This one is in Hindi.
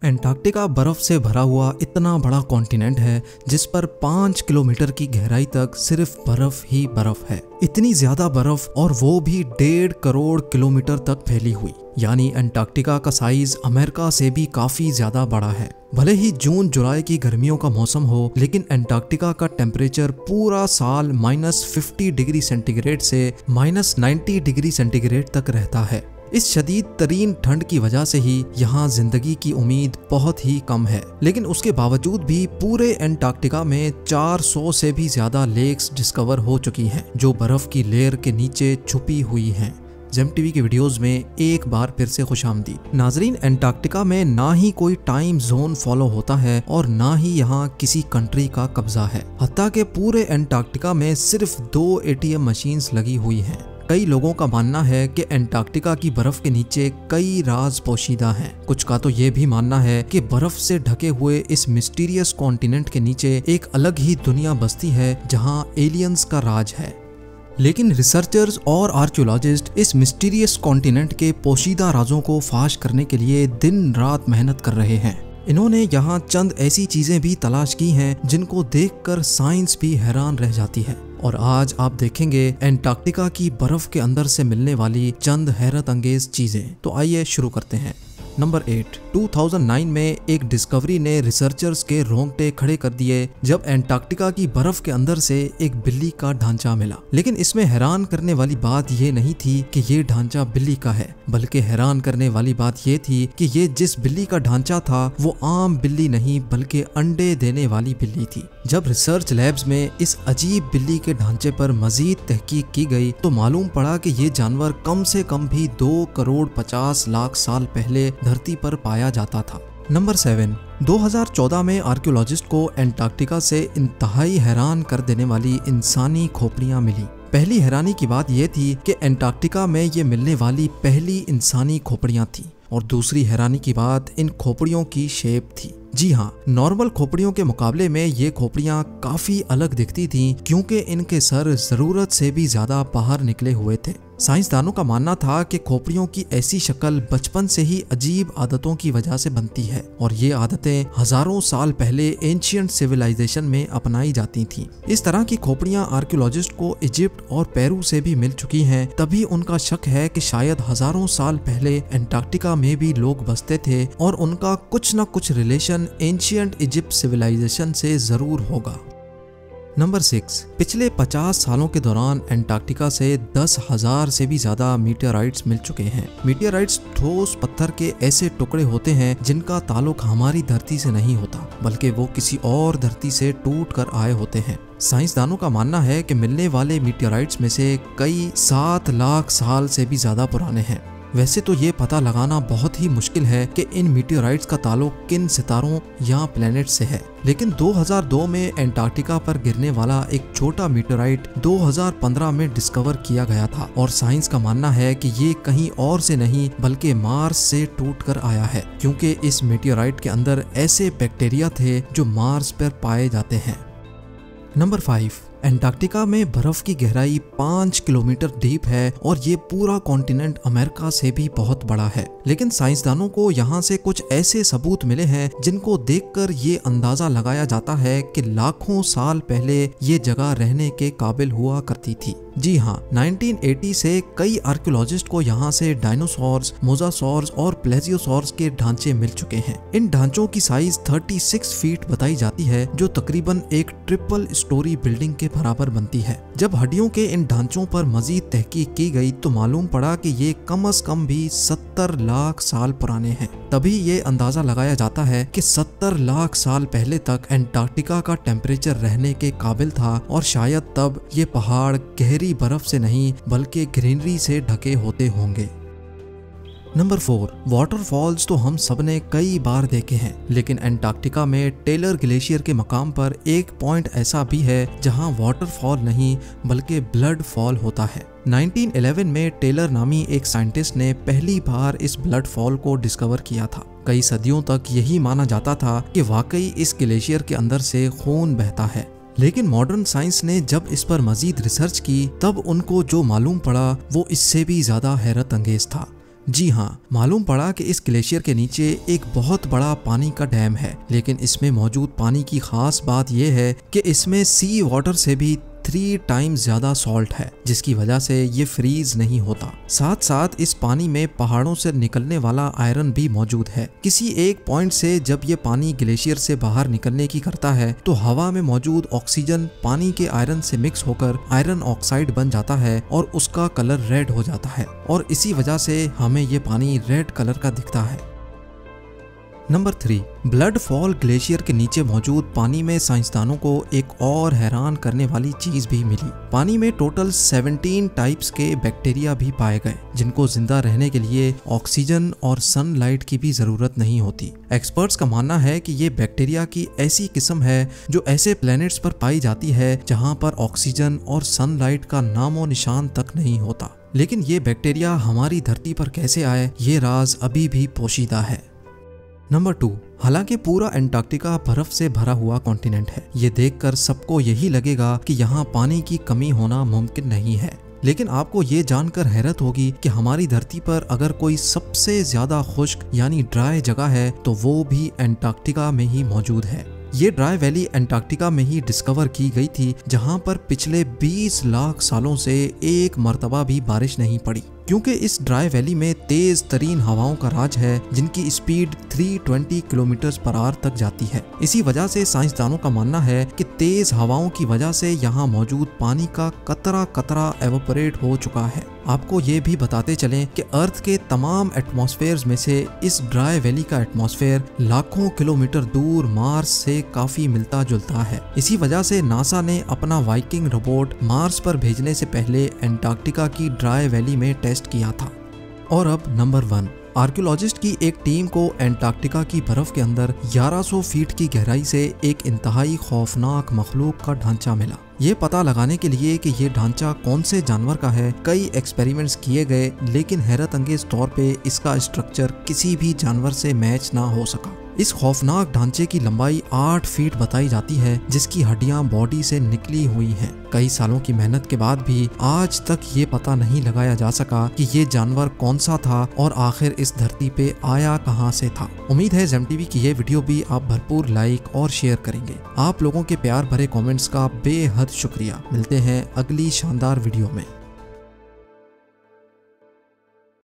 एंटार्क्टिका बर्फ से भरा हुआ इतना बड़ा कॉन्टिनेंट है जिस पर 5 किलोमीटर की गहराई तक सिर्फ बर्फ ही बर्फ है। इतनी ज्यादा बर्फ, और वो भी 1.5 करोड़ किलोमीटर तक फैली हुई। यानी एंटार्क्टिका का साइज अमेरिका से भी काफी ज्यादा बड़ा है। भले ही जून जुलाई की गर्मियों का मौसम हो, लेकिन एंटार्क्टिका का टेम्परेचर पूरा साल -50 डिग्री सेंटीग्रेड से -90 डिग्री सेंटीग्रेड तक रहता है। इस शदीद तरीन ठंड की वजह से ही यहाँ जिंदगी की उम्मीद बहुत ही कम है। लेकिन उसके बावजूद भी पूरे एंटार्क्टिका में 400 से भी ज्यादा लेक्स डिस्कवर हो चुकी हैं, जो बर्फ की लेयर के नीचे छुपी हुई हैं। जेम टीवी के वीडियोस में एक बार फिर से खुशामदीद। नाजरीन, एंटार्क्टिका में ना ही कोई टाइम जोन फॉलो होता है और ना ही यहाँ किसी कंट्री का कब्जा है। हत्ता के पूरे एंटार्क्टिका में सिर्फ 2 ATM मशीन्स लगी हुई हैं। कई लोगों का मानना है कि एंटार्क्टिका की बर्फ के नीचे कई राज पोशीदा हैं। कुछ का तो ये भी मानना है कि बर्फ से ढके हुए इस मिस्टीरियस कॉन्टिनेंट के नीचे एक अलग ही दुनिया बसती है जहां एलियंस का राज है। लेकिन रिसर्चर्स और आर्कियोलॉजिस्ट इस मिस्टीरियस कॉन्टिनेंट के पोशीदा राजों को फाश करने के लिए दिन रात मेहनत कर रहे हैं। इन्होंने यहाँ चंद ऐसी चीजें भी तलाश की हैं जिनको देखकर साइंस भी हैरान रह जाती है। और आज आप देखेंगे एंटार्क्टिका की बर्फ के अंदर से मिलने वाली चंद हैरत अंगेज चीजें। तो आइए शुरू करते हैं। नंबर 8। 2009 में एक डिस्कवरी ने रिसर्चर्स के रोंगटे खड़े कर दिए जब एंटार्क्टिका की बर्फ के अंदर से एक बिल्ली का ढांचा मिला। लेकिन इसमें हैरान करने वाली बात ये नहीं थी कि ये ढांचा बिल्ली का है, बल्कि हैरान करने वाली बात ये थी कि ये जिस बिल्ली का ढांचा था वो आम बिल्ली नहीं बल्कि अंडे देने वाली बिल्ली थी। जब रिसर्च लैब्स में इस अजीब बिल्ली के ढांचे पर मजीद तहकीक की गई तो मालूम पड़ा कि ये जानवर कम से कम भी 2 करोड़ 50 लाख साल पहले धरती पर पाया जाता था। नंबर 7। 2014 में आर्कियोलॉजिस्ट को एंटार्क्टिका से इंतहाई हैरान कर देने वाली इंसानी खोपड़ियां मिली। पहली हैरानी की बात यह थी कि एंटार्क्टिका में ये मिलने वाली पहली इंसानी खोपड़ियां थी, और दूसरी हैरानी की बात इन खोपड़ियों की शेप थी। जी हाँ, नॉर्मल खोपड़ियों के मुकाबले में ये खोपड़ियां काफी अलग दिखती थीं क्योंकि इनके सर जरूरत से भी ज्यादा बाहर निकले हुए थे। साइंसदानों का मानना था कि खोपड़ियों की ऐसी शक्ल बचपन से ही अजीब आदतों की वजह से बनती है, और ये आदतें हजारों साल पहले एंशिएंट सिविलाइजेशन में अपनाई जाती थीं। इस तरह की खोपड़ियां आर्कियोलॉजिस्ट को इजिप्ट और पेरू से भी मिल चुकी हैं। तभी उनका शक है कि शायद हजारों साल पहले एंटार्क्टिका में भी लोग बसते थे और उनका कुछ न कुछ रिलेशन एंशिएंट इजिप्ट सिविलाइजेशन से जरूर होगा। नंबर 6। पिछले 50 सालों के दौरान एंटार्क्टिका से 10,000 से भी ज्यादा मीटियोराइट्स मिल चुके हैं। मीटियोराइट्स ठोस पत्थर के ऐसे टुकड़े होते हैं जिनका ताल्लुक हमारी धरती से नहीं होता, बल्कि वो किसी और धरती से टूट कर आए होते हैं। साइंसदानों का मानना है कि मिलने वाले मीटियोराइट्स में से कई 7 लाख साल से भी ज्यादा पुराने हैं। वैसे तो ये पता लगाना बहुत ही मुश्किल है कि इन मीटियोराइट्स का ताल्लुक किन सितारों या प्लेनेट से है, लेकिन 2002 में एंटार्क्टिका पर गिरने वाला एक छोटा मीटियोराइट 2015 में डिस्कवर किया गया था, और साइंस का मानना है कि ये कहीं और से नहीं बल्कि मार्स से टूटकर आया है, क्योंकि इस मीटियोराइट के अंदर ऐसे बैक्टीरिया थे जो मार्स पर पाए जाते हैं। नंबर 5। एंटार्क्टिका में बर्फ की गहराई 5 किलोमीटर डीप है, और ये पूरा कॉन्टिनेंट अमेरिका से भी बहुत बड़ा है। लेकिन साइंसदानों को यहाँ से कुछ ऐसे सबूत मिले हैं जिनको देखकर ये अंदाजा लगाया जाता है कि लाखों साल पहले ये जगह रहने के काबिल हुआ करती थी। जी हाँ, 1980 से कई आर्कियोलॉजिस्ट को यहाँ से डायनासोर्स, मोजासोर्स और प्लेजियोसोर्स के ढांचे मिल चुके हैं। इन ढांचों की साइज 36 फीट बताई जाती है, जो तकरीबन एक ट्रिपल स्टोरी बिल्डिंग के बराबर बनती है। जब हड्डियों के इन ढांचों पर मजीद तहकीक की गई तो मालूम पड़ा कि ये कम से कम भी 70 लाख साल पुराने हैं। तभी ये अंदाजा लगाया जाता है कि 70 लाख साल पहले तक एंटार्क्टिका का टेम्परेचर रहने के काबिल था, और शायद तब ये पहाड़ गहरी बर्फ से नहीं बल्कि ग्रीनरी से ढके होते होंगे। नंबर 4। वाटरफॉल्स तो हम सबने कई बार देखे हैं, लेकिन एंटार्क्टिका में टेलर ग्लेशियर के मकाम पर एक पॉइंट ऐसा भी है जहां वाटरफॉल नहीं बल्कि ब्लड फॉल होता है। 1911 में टेलर नामी एक साइंटिस्ट ने पहली बार इस ब्लड फॉल को डिस्कवर किया था। कई सदियों तक यही माना जाता था कि वाकई इस ग्लेशियर के अंदर से खून बहता है, लेकिन मॉडर्न साइंस ने जब इस पर मजीद रिसर्च की तब उनको जो मालूम पड़ा वो इससे भी ज्यादा हैरत अंगेज था। जी हाँ, मालूम पड़ा कि इस ग्लेशियर के नीचे एक बहुत बड़ा पानी का डैम है, लेकिन इसमें मौजूद पानी की खास बात यह है कि इसमें सी वाटर से भी 3 टाइम्स ज्यादा सॉल्ट है, जिसकी वजह से ये फ्रीज नहीं होता। साथ साथ इस पानी में पहाड़ों से निकलने वाला आयरन भी मौजूद है। किसी एक पॉइंट से जब ये पानी ग्लेशियर से बाहर निकलने की करता है तो हवा में मौजूद ऑक्सीजन पानी के आयरन से मिक्स होकर आयरन ऑक्साइड बन जाता है और उसका कलर रेड हो जाता है, और इसी वजह से हमें ये पानी रेड कलर का दिखता है। नंबर 3, ब्लड फॉल ग्लेशियर के नीचे मौजूद पानी में साइंसदानों को एक और हैरान करने वाली चीज भी मिली। पानी में टोटल 17 टाइप्स के बैक्टीरिया भी पाए गए, जिनको जिंदा रहने के लिए ऑक्सीजन और सनलाइट की भी जरूरत नहीं होती। एक्सपर्ट्स का मानना है कि ये बैक्टीरिया की ऐसी किस्म है जो ऐसे प्लैनेट्स पर पाई जाती है जहाँ पर ऑक्सीजन और सनलाइट का नामो निशान तक नहीं होता। लेकिन ये बैक्टीरिया हमारी धरती पर कैसे आए, ये राज अभी भी पोशीदा है। नंबर 2, हालांकि पूरा एंटार्क्टिका बर्फ से भरा हुआ कॉन्टिनेंट है, ये देखकर सबको यही लगेगा कि यहाँ पानी की कमी होना मुमकिन नहीं है। लेकिन आपको ये जानकर हैरत होगी कि हमारी धरती पर अगर कोई सबसे ज्यादा खुश्क यानी ड्राई जगह है तो वो भी एंटार्क्टिका में ही मौजूद है। ये ड्राई वैली एंटार्क्टिका में ही डिस्कवर की गई थी, जहाँ पर पिछले 20 लाख सालों से एक मर्तबा भी बारिश नहीं पड़ी, क्योंकि इस ड्राई वैली में तेज तरीन हवाओं का राज है जिनकी स्पीड 320 किलोमीटर पर आवर तक जाती है। इसी वजह से साइंसदानों का मानना है कि तेज हवाओं की वजह से यहाँ मौजूद पानी का कतरा कतरा एवोपरेट हो चुका है। आपको ये भी बताते चलें कि अर्थ के तमाम एटमॉस्फेयर्स में से इस ड्राई वैली का एटमॉस्फेयर लाखों किलोमीटर दूर मार्स से काफी मिलता जुलता है। इसी वजह से नासा ने अपना वाइकिंग रोबोट मार्स पर भेजने से पहले एंटार्क्टिका की ड्राई वैली में टेस्ट किया था। और अब नंबर 1, आर्कियोलॉजिस्ट की एक टीम को एंटार्क्टिका की बर्फ के अंदर 1100 फीट की गहराई से एक इंतहाई खौफनाक मखलूक का ढांचा मिला। ये पता लगाने के लिए कि ये ढांचा कौन से जानवर का है, कई एक्सपेरिमेंट्स किए गए, लेकिन हैरत अंगेज तौर पे इसका स्ट्रक्चर किसी भी जानवर से मैच ना हो सका। इस खौफनाक ढांचे की लंबाई 8 फीट बताई जाती है, जिसकी हड्डियां बॉडी से निकली हुई हैं। कई सालों की मेहनत के बाद भी आज तक ये पता नहीं लगाया जा सका कि ये जानवर कौन सा था और आखिर इस धरती पे आया कहां से था। उम्मीद है जेम टीवी की ये वीडियो भी आप भरपूर लाइक और शेयर करेंगे। आप लोगों के प्यार भरे कमेंट्स का बेहद शुक्रिया। मिलते हैं अगली शानदार वीडियो में।